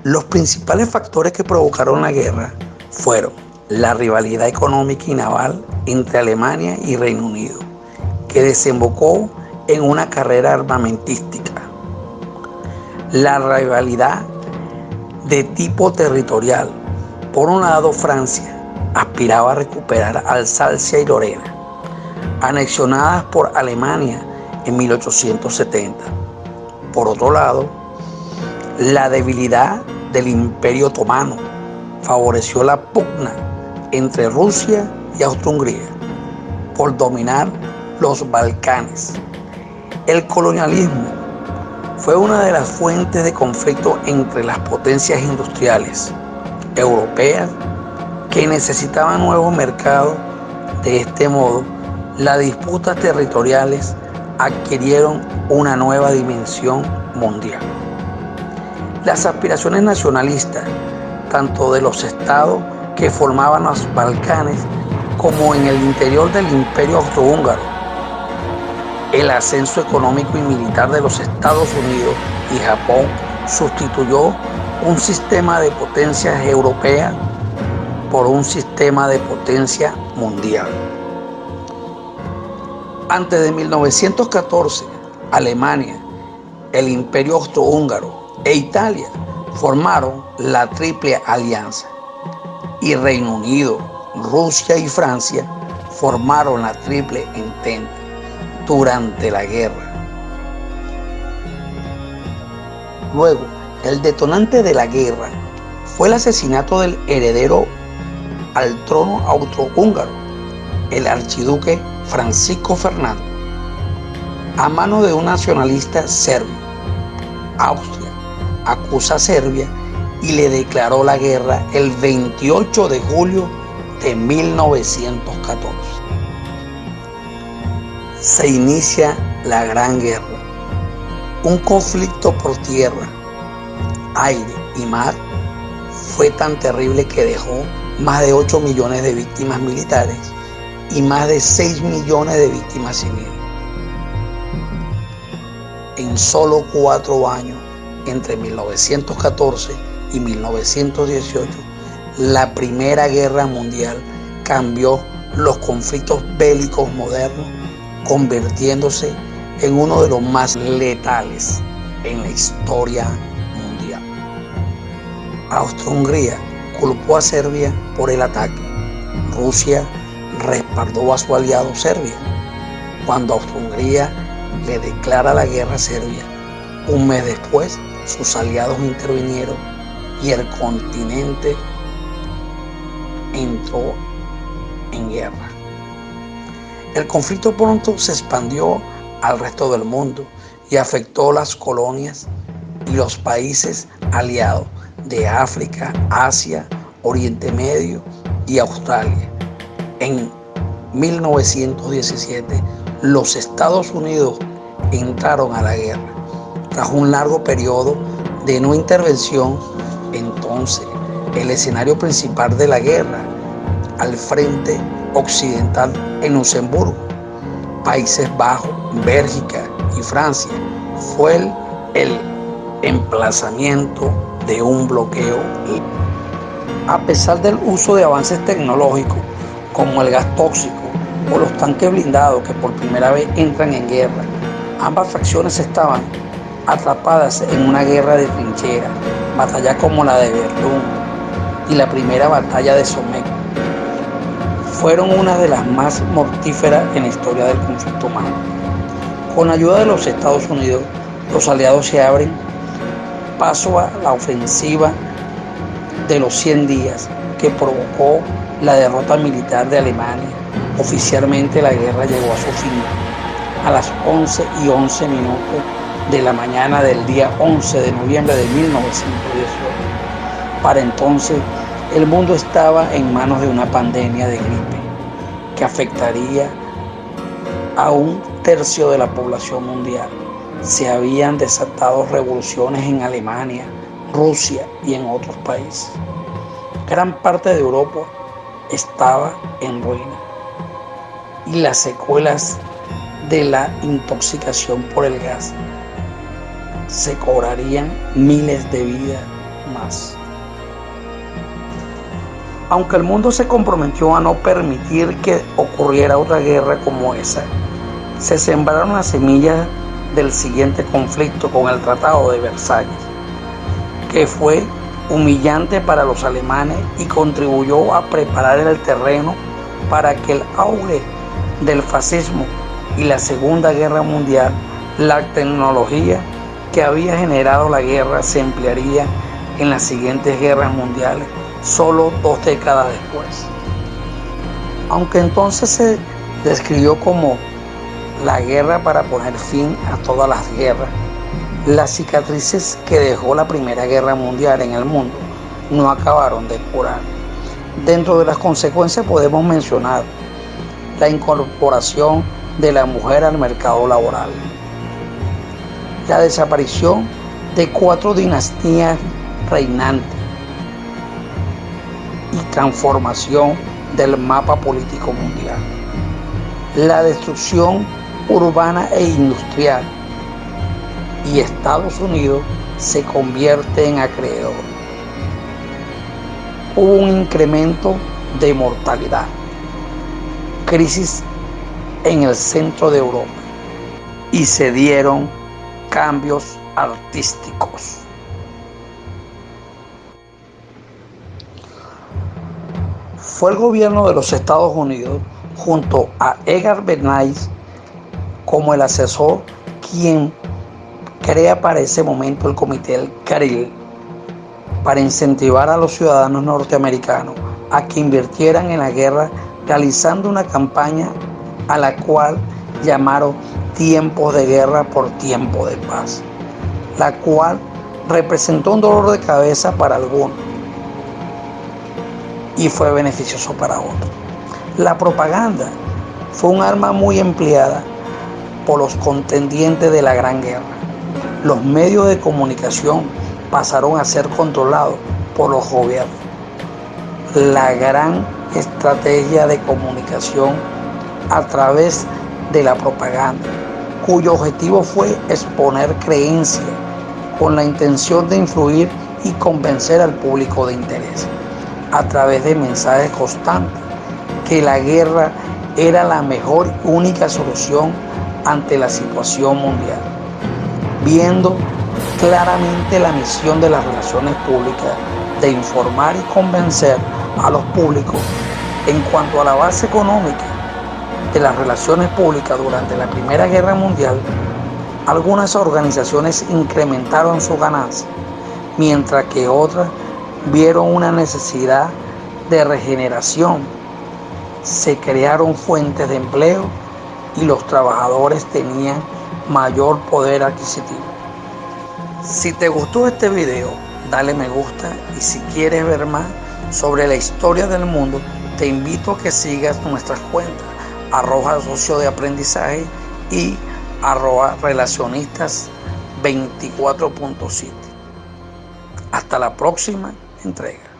Los principales factores que provocaron la guerra fueron la rivalidad económica y naval entre Alemania y Reino Unido, que desembocó en una carrera armamentística, la rivalidad de tipo territorial. Por un lado, Francia aspiraba a recuperar Alsacia y Lorena, anexionadas por Alemania en 1870. Por otro lado, la debilidad del Imperio Otomano favoreció la pugna entre Rusia y Austria-Hungría por dominar los Balcanes. El colonialismo fue una de las fuentes de conflicto entre las potencias industriales europeas que necesitaban nuevos mercados. De este modo, las disputas territoriales adquirieron una nueva dimensión mundial. Las aspiraciones nacionalistas, tanto de los estados que formaban los Balcanes como en el interior del Imperio Austrohúngaro, el ascenso económico y militar de los Estados Unidos y Japón sustituyó un sistema de potencias europeas por un sistema de potencia mundial. Antes de 1914, Alemania, el Imperio Austrohúngaro e Italia formaron la Triple Alianza, y Reino Unido, Rusia y Francia formaron la Triple Entente durante la guerra. Luego, el detonante de la guerra fue el asesinato del heredero al trono austrohúngaro, el archiduque Francisco Fernando, a mano de un nacionalista serbio. Austria acusa a Serbia y le declaró la guerra el 28 de julio de 1914. Se inicia la Gran Guerra, un conflicto por tierra, aire y mar. Fue tan terrible que dejó más de 8 millones de víctimas militares y más de 6 millones de víctimas civiles. En solo 4 años, entre 1914 y 1918, la Primera Guerra Mundial cambió los conflictos bélicos modernos, convirtiéndose en uno de los más letales en la historia mundial. Austria-Hungría culpó a Serbia por el ataque. Rusia respaldó a su aliado Serbia. Cuando Austria-Hungría le declara la guerra a Serbia, un mes después sus aliados intervinieron y el continente entró en guerra. El conflicto pronto se expandió al resto del mundo y afectó las colonias y los países aliados de África, Asia, Oriente Medio y Australia. En 1917, los Estados Unidos entraron a la guerra. Tras un largo periodo de no intervención, entonces el escenario principal de la guerra, al frente occidental en Luxemburgo, Países Bajos, Bélgica y Francia, fue el emplazamiento de un bloqueo. A pesar del uso de avances tecnológicos como el gas tóxico o los tanques blindados que por primera vez entran en guerra, ambas facciones estaban atrapadas en una guerra de trincheras. Batallas como la de Verdún y la primera batalla de Somme fueron una de las más mortíferas en la historia del conflicto humano. Con ayuda de los Estados Unidos, los aliados se abren paso a la ofensiva de los 100 días que provocó la derrota militar de Alemania. Oficialmente la guerra llegó a su fin a las 11:11 de la mañana del día 11 de noviembre de 1918. Para entonces, el mundo estaba en manos de una pandemia de gripe que afectaría a 1/3 de la población mundial. Se habían desatado revoluciones en Alemania, Rusia y en otros países. Gran parte de Europa estaba en ruina y las secuelas de la intoxicación por el gas se cobrarían miles de vidas más. más. Aunque el mundo se comprometió a no permitir que ocurriera otra guerra como esa, se sembraron las semillas del siguiente conflicto con el Tratado de Versalles, que fue humillante para los alemanes y contribuyó a preparar el terreno para que el auge del fascismo y la Segunda Guerra Mundial, la tecnología que había generado la guerra se emplearía en las siguientes guerras mundiales, solo 2 décadas después. Aunque entonces se describió como la guerra para poner fin a todas las guerras, las cicatrices que dejó la Primera Guerra Mundial en el mundo no acabaron de curar. Dentro de las consecuencias podemos mencionar la incorporación de la mujer al mercado laboral, la desaparición de 4 dinastías reinantes y transformación del mapa político mundial, la destrucción urbana e industrial, y Estados Unidos se convierte en acreedor. Hubo un incremento de mortalidad, crisis en el centro de Europa y se dieron cambios artísticos. Fue el gobierno de los Estados Unidos, junto a Edgar Bernays como el asesor, quien crea para ese momento el Comité del Caribe para incentivar a los ciudadanos norteamericanos a que invirtieran en la guerra, realizando una campaña a la cual llamaron Tiempos de Guerra por Tiempo de Paz, la cual representó un dolor de cabeza para algunos y fue beneficioso para otros. La propaganda fue un arma muy empleada por los contendientes de la Gran Guerra. Los medios de comunicación pasaron a ser controlados por los gobiernos. La gran estrategia de comunicación a través de la propaganda, cuyo objetivo fue exponer creencias con la intención de influir y convencer al público de interés, a través de mensajes constantes, que la guerra era la mejor y única solución ante la situación mundial, viendo claramente la misión de las relaciones públicas de informar y convencer a los públicos. En cuanto a la base económica de las relaciones públicas durante la Primera Guerra Mundial, algunas organizaciones incrementaron su ganancia, mientras que otras vieron una necesidad de regeneración. Se crearon fuentes de empleo y los trabajadores tenían mayor poder adquisitivo. Si te gustó este video, dale me gusta, y si quieres ver más sobre la historia del mundo, te invito a que sigas nuestras cuentas @socio de aprendizaje y @relacionistas 24.7. Hasta la próxima entrega.